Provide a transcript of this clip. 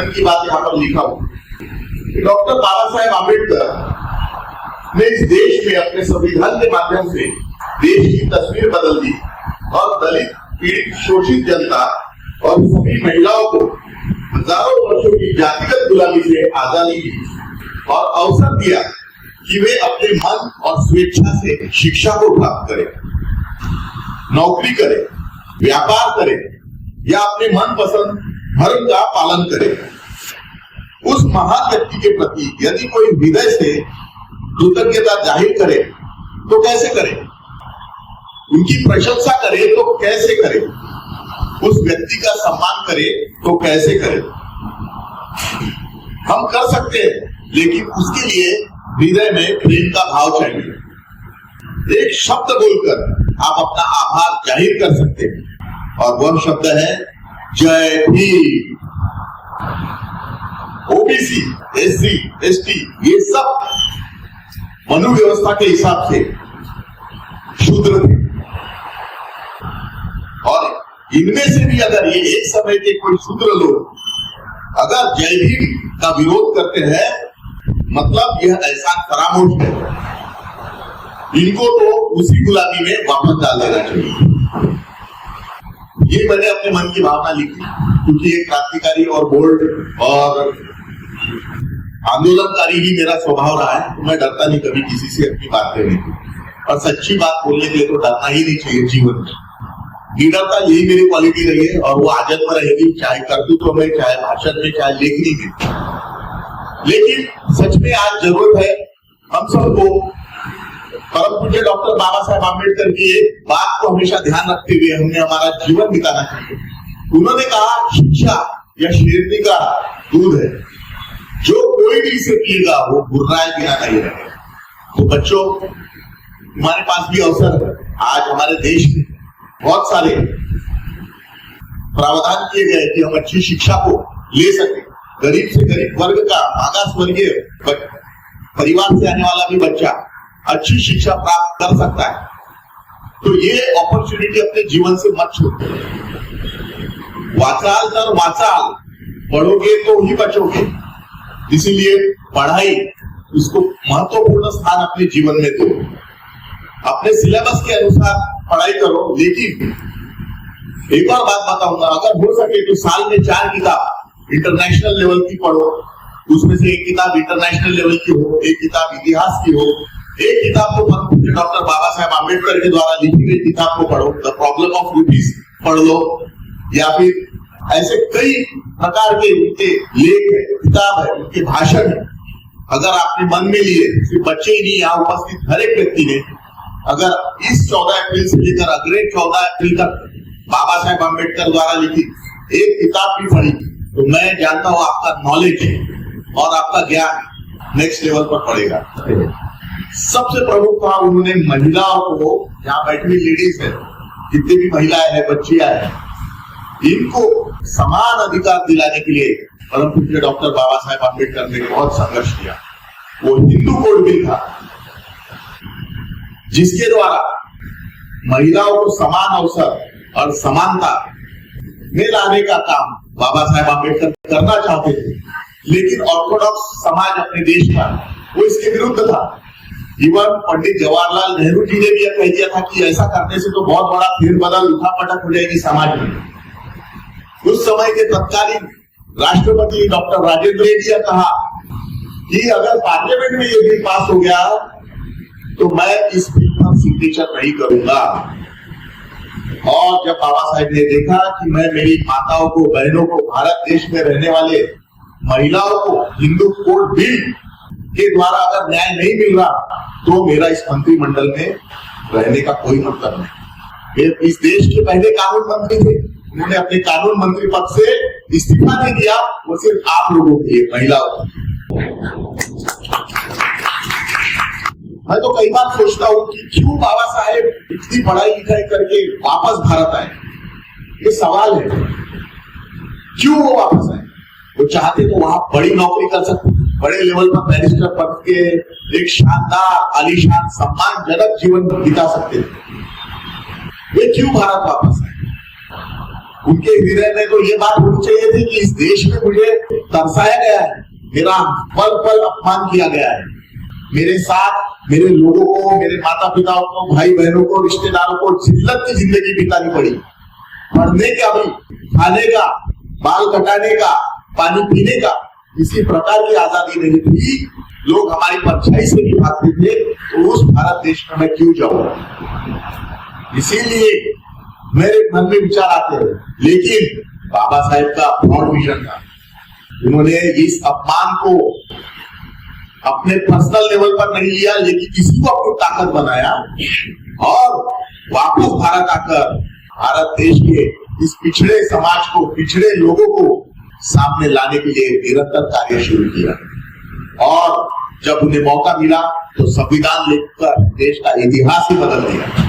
मन की बात यहाँ पर लिखा हूं। डॉक्टर बाबा साहेब आम्बेडकर ने इस देश में अपने संविधान के माध्यम से देश की तस्वीर बदल दी और दलित, पीड़ित, शोषित जनता और सभी महिलाओं को हजारों वर्षों की जातिगत गुलामी से आजादी दी और अवसर दिया कि वे अपने मन और स्वेच्छा से शिक्षा को प्राप्त करें, नौकरी करें, व्यापार करें या अपने मनपसंद धर्म का पालन करें। उस महान व्यक्ति के प्रति यदि कोई हृदय से कृतज्ञता जाहिर करे तो कैसे करे, उनकी प्रशंसा करे तो कैसे करे, उस व्यक्ति का सम्मान करे तो कैसे करे। हम कर सकते हैं, लेकिन उसके लिए हृदय में प्रेम का भाव चाहिए। एक शब्द बोलकर आप अपना आभार जाहिर कर सकते हैं और वह शब्द है जय भीम। ओबीसी, एससी, एसटी ये सब मनु व्यवस्था के हिसाब से शूद्र थे और इनमें से भी अगर ये एक समय के कोई शूद्र लोग अगर जय भीम का विरोध करते हैं, मतलब यह एहसान फरामोश है। इनको तो उसी गुलामी में वापस डाल देना चाहिए। ये मैंने अपने मन की भावना लिखी क्योंकि एक क्रांतिकारी और बोल्ड और आंदोलनकारी ही मेरा स्वभाव रहा है, तो मैं डरता नहीं कभी किसी से अपनी बात कहने की, और सच्ची बात बोलने के लिए तो डरना ही नहीं चाहिए जीवन में। निडरता यही मेरी क्वालिटी रही है और वो आजत में रहेगी, चाहे कर्तृत्व में, चाहे भाषण में, चाहे लेखनी में। लेकिन सच में आज जरूरत है हम सबको परम पूज्य डॉक्टर बाबा साहेब आम्बेडकर की एक बात को हमेशा ध्यान रखते हुए हमने हमारा जीवन बिताना चाहिए। उन्होंने कहा शिक्षा या शेरनी का दूध है, जो कोई भी इसे पिएगा वो गुर्राए बिना नहीं रहेगा। तो बच्चों, हमारे पास भी अवसर है। आज हमारे देश में बहुत सारे प्रावधान किए गए कि हम अच्छी शिक्षा को ले सके। गरीब से गरीब वर्ग का, मागास वर्गीय परिवार से आने वाला भी बच्चा अच्छी शिक्षा प्राप्त कर सकता है। तो ये अपॉर्चुनिटी अपने जीवन से मत छोड़ो। वाचाल तर वाचाल, पढ़ोगे तो ही बचोगे। इसीलिए पढ़ाई, उसको महत्वपूर्ण स्थान अपने जीवन में दो। अपने सिलेबस के अनुसार पढ़ाई करो। लेकिन एक और बात बताऊंगा, अगर हो सके तो साल में 4 किताब इंटरनेशनल लेवल की पढ़ो। उसमें से एक किताब इंटरनेशनल लेवल की हो, एक किताब इतिहास की हो, एक किताब तो डॉक्टर बाबा साहेब आम्बेडकर के द्वारा लिखी गई किताब को पढ़ो, द प्रॉब्लम ऑफ रूपीज पढ़ लो, या फिर ऐसे कई प्रकार के उनके लेख है, किताब है, उनके भाषण है। अगर आपने मन में लिए, सिर्फ बच्चे ही नहीं, यहाँ उपस्थित हर एक व्यक्ति ने अगर इस 14 अप्रैल से लेकर अगले 14 अप्रैल तक बाबा साहेब आम्बेडकर द्वारा लिखी एक किताब भी पढ़ी, तो मैं जानता हूँ आपका नॉलेज और आपका ज्ञान नेक्स्ट लेवल पर पड़ेगा। सबसे प्रमुख कहा उन्होंने महिलाओं को, यहाँ बैठी हुई लेडीज है, जितनी भी महिलाएं हैं, बच्चियां हैं, इनको समान अधिकार दिलाने के लिए परम पूज्य डॉक्टर बाबा साहेब आम्बेडकर ने बहुत संघर्ष किया। वो हिंदू कोड बिल था जिसके द्वारा महिलाओं को समान अवसर और समानता में लाने का काम बाबा साहेब आम्बेडकर करना चाहते थे। लेकिन ऑर्थोडॉक्स समाज अपने देश का वो इसके विरुद्ध था। इवन पंडित जवाहरलाल नेहरू जी ने भी यह कह दिया था कि ऐसा करने से तो बहुत बड़ा फेरबदल, उठापटक हो जाएगी समाज में। उस समय के तत्कालीन राष्ट्रपति डॉक्टर राजेंद्र ने भी कहा कि अगर पार्लियामेंट में ये बिल पास हो गया तो मैं इस बिल पर सिग्नेचर नहीं करूंगा। और जब बाबा साहेब ने देखा कि मैं मेरी माताओं को, बहनों को, भारत देश में रहने वाले महिलाओं को हिंदू कोड बिल के द्वारा अगर न्याय नहीं मिल रहा, तो मेरा इस मंत्रिमंडल में रहने का कोई मतलब नहीं। इस देश के पहले कानून मंत्री थे, उन्होंने अपने कानून मंत्री पद से इस्तीफा नहीं दिया, वो सिर्फ आप लोगों के लिए, महिलाओं के लिए। मैं तो कई बार सोचता हूँ कि क्यों बाबा साहेब इतनी पढ़ाई लिखाई करके वापस भारत आए। ये सवाल है, क्यों वो वापस आए? वो चाहते तो वहां बड़ी नौकरी कर सकते, बड़े लेवल पर बैरिस्टर पद के एक शानदार, आलीशान, सम्मानजनक जीवन बिता सकते थे। वे क्यों भारत वापस आए? उनके हृदय में तो ये बात होनी चाहिए थी कि इस देश में मुझे तरसाया गया है, मेरा पल पल अपमान किया गया है, मेरे साथ मेरे लोगों को, मेरे माता पिता को, भाई बहनों को, रिश्तेदारों को जिल्लत की जिंदगी बितानी पड़ी। पढ़ने का भी, खाने का, बाल कटाने का, पानी पीने का किसी प्रकार की आजादी नहीं थी। लोग हमारी परछाई से भी भागते थे, तो उस भारत देश में मैं क्यों जाऊं? इसीलिए मेरे मन में विचार आते हैं। लेकिन बाबा साहेब का ब्रॉड विजन था, उन्होंने इस अपमान को अपने पर्सनल लेवल पर नहीं लिया, लेकिन किसी को अपनी ताकत बनाया और वापस भारत आकर भारत देश के इस पिछड़े समाज को, पिछड़े लोगों को सामने लाने के लिए निरंतर कार्य शुरू किया। और जब उन्हें मौका मिला तो संविधान लिखकर देश का इतिहास ही बदल दिया।